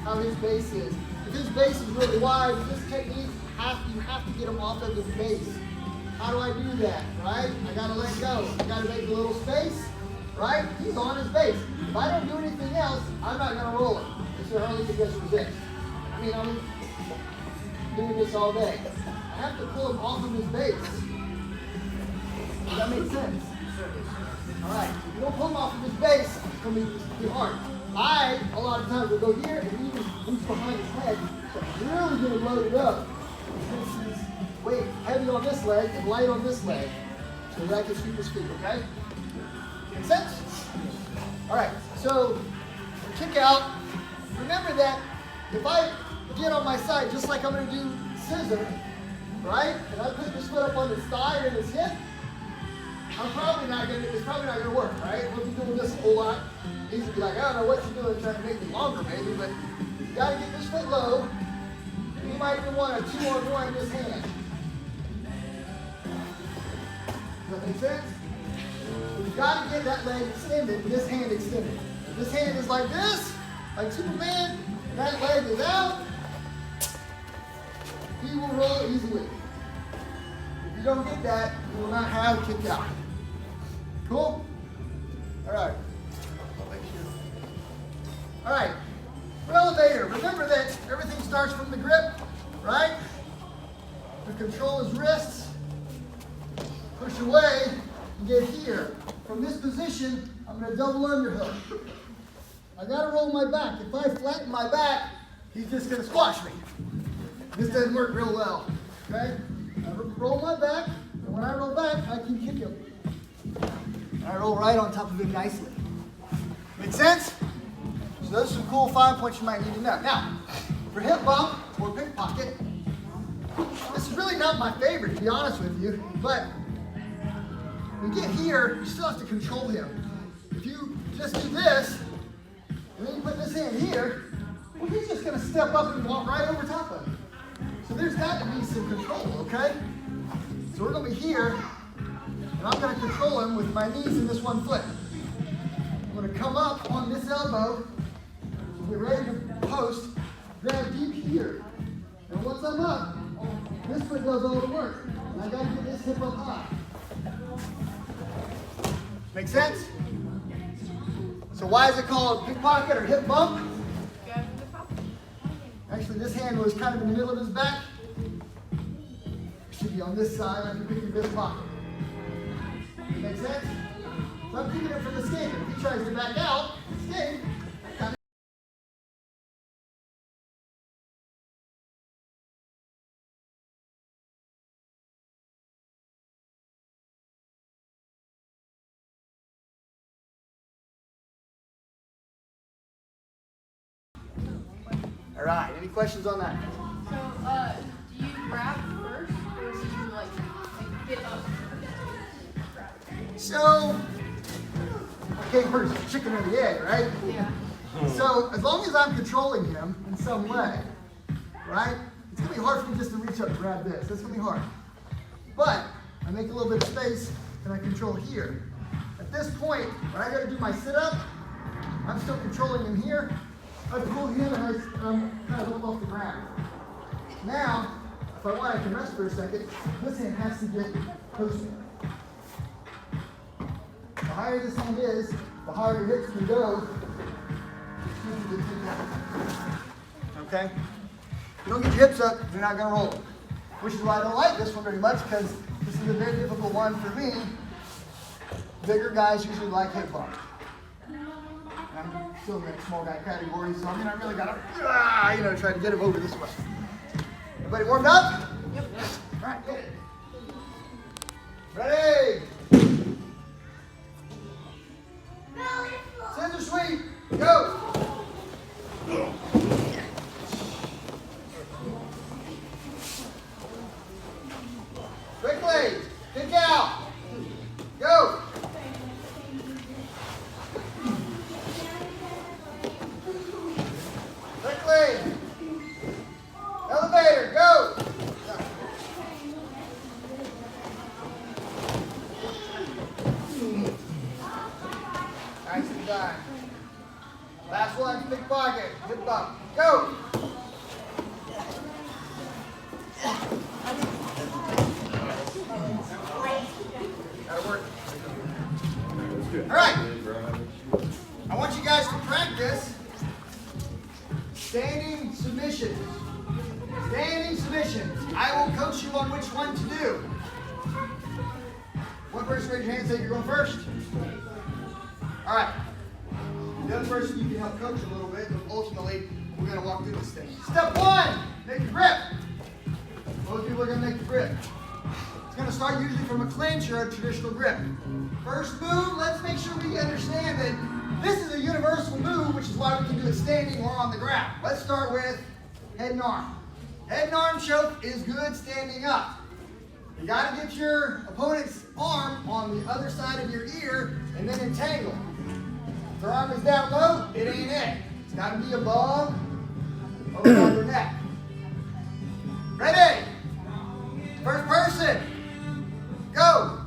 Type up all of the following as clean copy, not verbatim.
how his base is. If his base is really wide, this technique, you have to get him off of his base. How do I do that, right? I gotta let go. I gotta make a little space, right? He's on his base. If I don't do anything else, I'm not gonna roll him. Mr. Hurley can just resist. I mean, I'm doing this all day. I have to pull him off of his base. Does that make sense? All right, if you don't pull him off of his base, it's gonna be hard. A lot of times will go here and even reach behind his head, but really gonna load it up. This is weight heavy on this leg and light on this leg, so that I can sweep his feet, okay? Make sense? All right, so kick out. Remember that if I get on my side, just like I'm gonna do scissor, right? And I put this foot up on his thigh or his hip, it's probably not gonna work, right? We'll be doing this a whole lot. He's gonna be like, I don't know what you're doing, trying to make me longer maybe, but you gotta get this foot low. You might even want a 2-on-1 in this hand. Does that make sense? So you gotta get that leg extended and this hand extended. If this hand is like this, like Superman, and that leg is out, he will roll easily. If you don't get that, you will not have a kick out. Cool? All right. All right. For elevator, remember that everything starts from the grip, right? To control his wrists, push away, and get here. From this position, I'm going to double underhook. I got to roll my back. If I flatten my back, he's just going to squash me. This doesn't work real well, okay? I roll my back, and when I roll back, I can kick him. I roll right on top of him nicely. Make sense? So those are some cool 5 points you might need to know. Now, for hip bump or pickpocket, this is really not my favorite, to be honest with you, but when you get here, you still have to control him. If you just do this, and then you put this hand here, well, he's just going to step up and walk right over top of him. So there's got to be some control, okay? So we're going to be here, and I'm going to control him with my knees in this one foot. I'm going to come up on this elbow, get ready to post, grab deep here. And once I'm up, this foot does all the work. And I got to get this hip up high. Make sense? So why is it called pickpocket or hip bump? Actually, this hand was kind of in the middle of his back. It should be on this side, like you're picking this pocket. Make sense? So I'm kicking it from the skin. If he tries to back out, skin, kind of. All right, any questions on that? So, do you grab first, or do you like get up? So, okay, first, chicken or the egg, right? Yeah. So, as long as I'm controlling him in some way, right? It's gonna be hard for me just to reach up and grab this. That's gonna be hard. But I make a little bit of space and I control here. At this point, when I gotta do my sit-up, I'm still controlling him here. I pull him and I'm kind of up off the ground. Now, if I want, I can rest for a second. This hand has to get posted. The higher this hand is, the higher your hips can go. Okay? If you don't get your hips up, you're not going to roll them. Which is why I don't like this one very much, because this is a very difficult one for me. Bigger guys usually like hip bump. I'm still in that small guy category, so I really got to, try to get him over this way. Everybody warmed up? Yep. All right, go. Ready? Scissor sweep, go. Quickly, kick out. Go. Quickly. Elevator, go. Nicely done. Last one, pickpocket, hip bump. Go. That'll work. All right. I want you guys to practice standing submissions. Standing submissions. I will coach you on which one to do. One person raise your hand and say you're going first. All right. The other person you can help coach a little bit, but ultimately we're going to walk through this thing. Step one, make a grip. Most people are going to make the grip. It's going to start usually from a clinch or a traditional grip. First move, let's make sure we understand that this is a universal move, which is why we can do it standing or on the ground. Let's start with head and arm. Head and arm choke is good standing up. You got to get your opponent's arm on the other side of your ear and then entangle. If their arm is down low, it ain't it. It's got to be above or around their neck. Ready? First person. Go.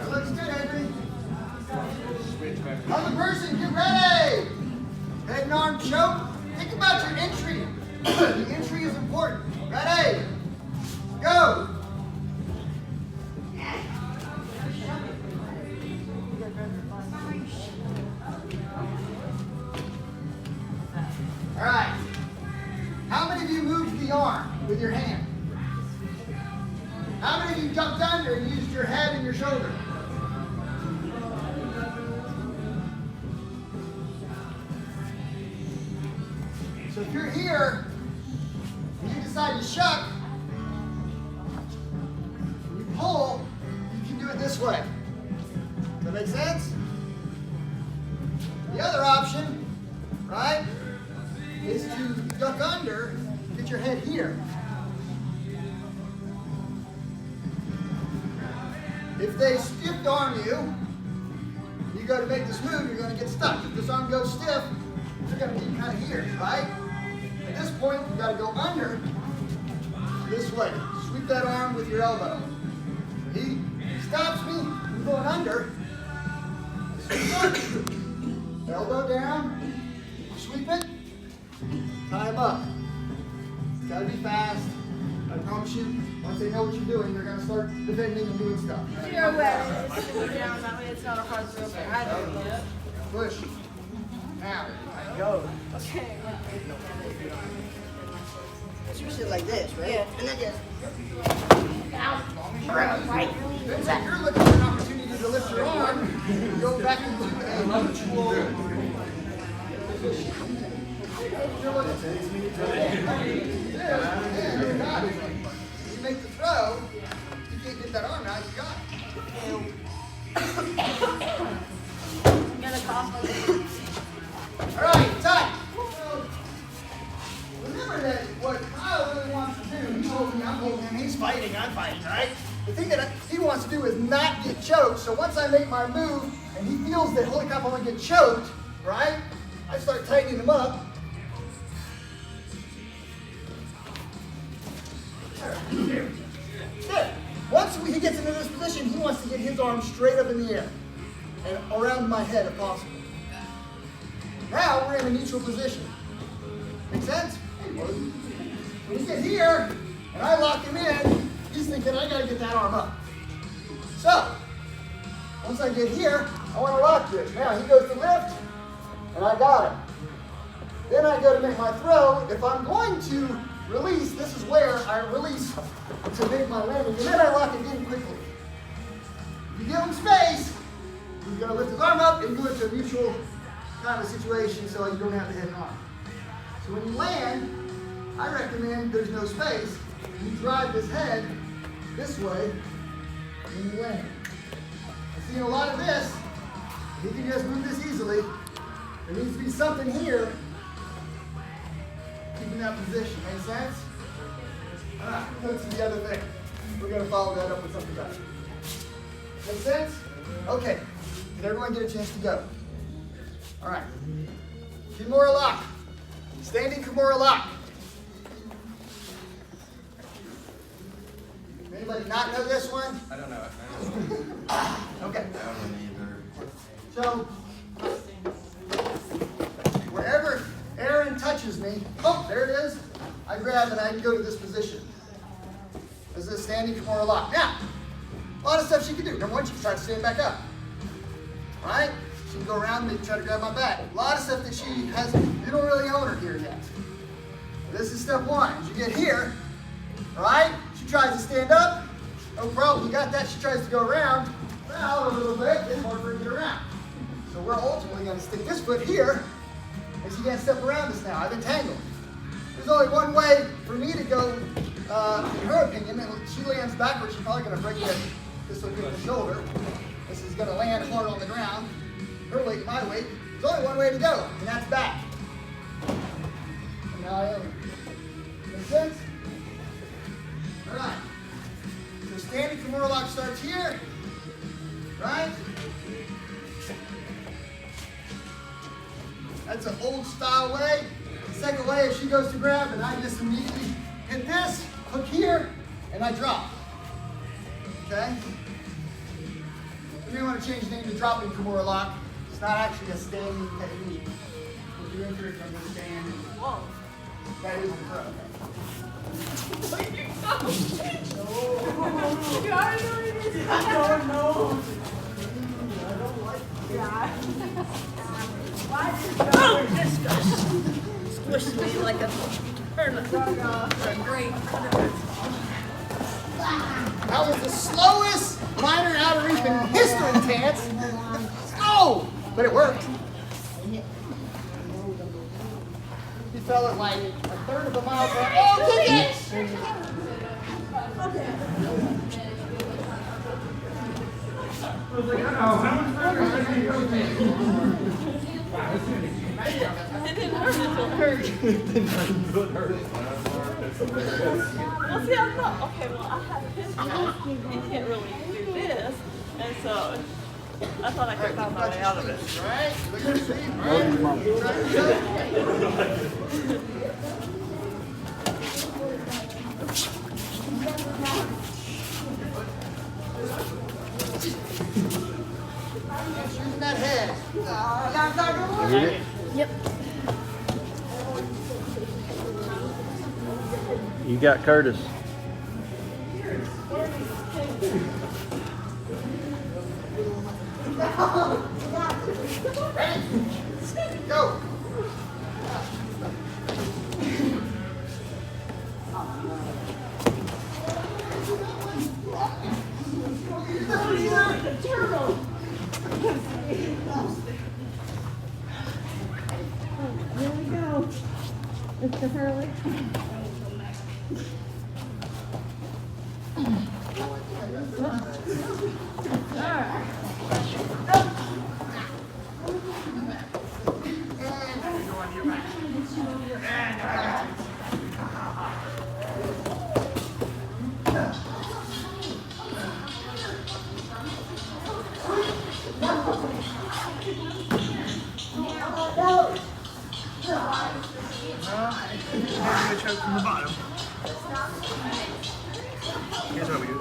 Looks good, Henry. Other person, get ready. Head and arm choke. Think about your entry. The entry is important. Ready? Go. All right. How many of you moved the arm with your hand? How many of you jumped under and used your head and your shoulder? So if you're here and you decide to shuck, you pull, you can do it this way. Does that make sense? The other option, right, is to duck under, get your head here. If they stiff arm you, you go to make this move, you're going to get stuck. If this arm goes stiff, you're going to be kind of here, right? At this point, you've got to go under this way. Sweep that arm with your elbow. He stops me from going under. Sweep up. Elbow down. Sweep it. Tie him up. It's got to be fast. I promise you, once they know what you're doing, they're going to start defending and doing stuff. You're aware of it. That way it's not a hard throw for either of them. Push. Now. Go. Okay. It's usually like this, right? Yeah. And then just. Then if you're looking for an opportunity to lift your arm, go back into a neutral position. You're looking you make the throw, you can't get that arm out, you got it. All right, tight. Remember that what Kyle really wants to do, he's holding me, I'm holding him, he's fighting, I'm fighting, right? The thing that he wants to do is not get choked, so once I make my move and he feels that, holy crap, I'm going to get choked, right? I start tightening him up. Good. Once he gets into this position, he wants to get his arm straight up in the air and around my head if possible. Now we're in a neutral position. Make sense? When we get here and I lock him in, he's thinking I gotta get that arm up. So, once I get here, I want to lock this. Now he goes to lift, and I got him. Then I go to make my throw. If I'm going to release, this is where I release to make my landing, and then I lock it in quickly. If you give him space, he's going to lift his arm up and go into a mutual kind of situation so you don't have to hit an arm. So when you land, I recommend there's no space. You drive this head this way when you land. I've seen a lot of this. You can just move this easily. There needs to be something here keeping that position. Make sense? All right, go to the other thing. We're going to follow that up with something better. sense? Okay. Did everyone get a chance to go? All right. Kimura lock. Standing Kimura lock. Anybody not know this one? I don't know it. Okay. I don't either. So, wherever Aaron touches me, oh, there it is. I grab and I go to this position. This is a standing Kimura lock. Now, a lot of stuff she can do. Number one, she can try to stand back up. Right? She can go around and try to grab my back. A lot of stuff that she has, you don't really own her here yet. This is step one. As you get here, right? She tries to stand up. No problem. You got that. She tries to go around. Well, a little bit. It's hard for her to get around. So we're ultimately going to stick this foot here, and she can't step around us now. I've entangled. There's only one way for me to go, in her opinion. And she lands backwards. She's probably going to break this one in the shoulder. This is going to land hard on the ground. Her weight, my weight. There's only one way to go, and that's back. And now I own her. Make sense? All right. So standing Kimura lock starts here, right? That's an old style way. The second way is she goes to grab and I just immediately hit this, hook here, and I drop. Okay? We may want to change the name to dropping Kimura lock. It's not actually a standing technique. If you enter it from the stand, Whoa. that is the pro. I don't know. I don't like this. This squished me like a turnip. Great. That was the slowest minor outer reef in history, Tance. Slow, but it worked. He fell at like a third of a mile per hour. Oh, kick it! It didn't hurt until it hurt. It didn't hurt until it hurt. Well, see, I thought, okay, well, I have history. You can't really do this. And so I thought I could find my way out of it. Right? Look at the feet, right? Try to go. Shooting that head. Yep. You got Curtis. Ready? Go. Here we go. Mr. Hurley. Choke from the bottom. Here's what we do.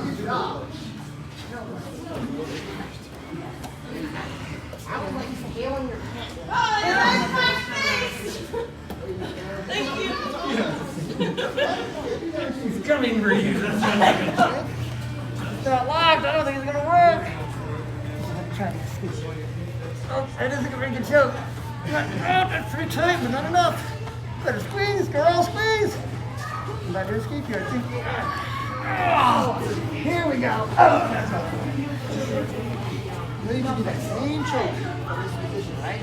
Good job. I would like Feeling your pants. Oh, they like my face! Thank you. He's coming for you. It's not locked. I don't think it's gonna work. Oh, that isn't a very good choke. Oh, that's pretty tight, but not enough. Better squeeze, girl, squeeze. Better escape here, I think. Oh, here we go. Oh, that's all. Now you can do that same choke for this position, right?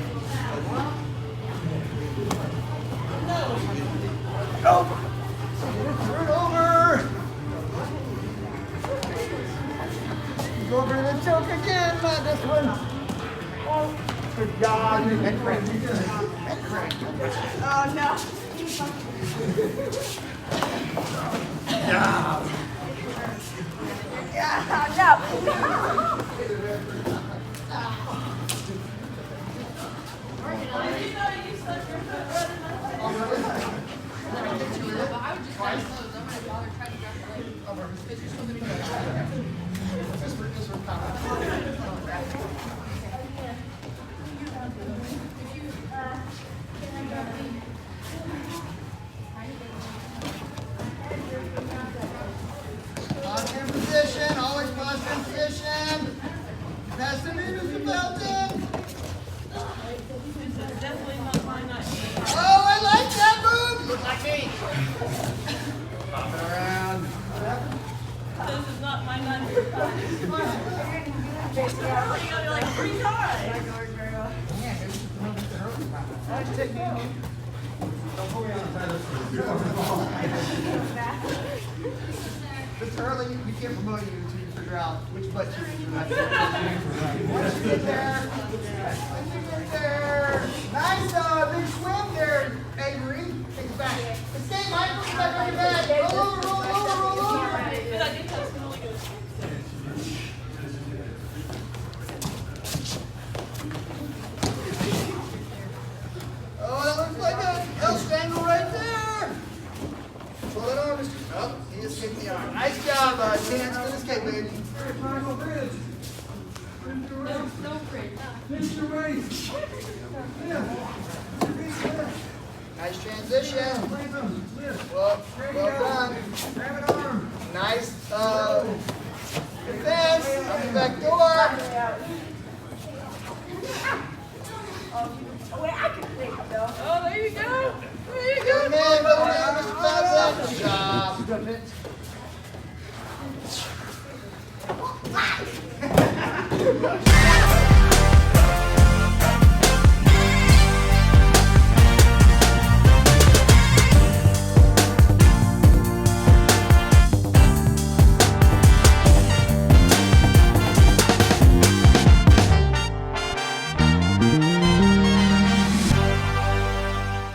Over. Turn over. Go over to the choke again, not this one. Oh, good job. Head crank. Head crank. Oh, no. Yeah. Yeah, no. Posture position, always posture position. Pass the knee, Mr. Belton. This is definitely not my night. Oh, I like that move. Look like me. Pop it around. This is not my night. You're gonna be like 3 times. Mr. Hurley, we can't promote you until you figure out which butt you can do. Once you get there, nice big swim there, Avery. Take it back. Escape, Michael, get back on your back. Roll over, roll over, roll over. But I think that's really good. Oh, that looks like a elf strangle right there. Pull it over, Mr. Oh, he escaped the arm. Nice job, chance for the escape, baby. Nice transition. Well done. Nice defense. Up the back door. Oh, there you go. There you go. Good man, Mr. Belton. Good job. Good man.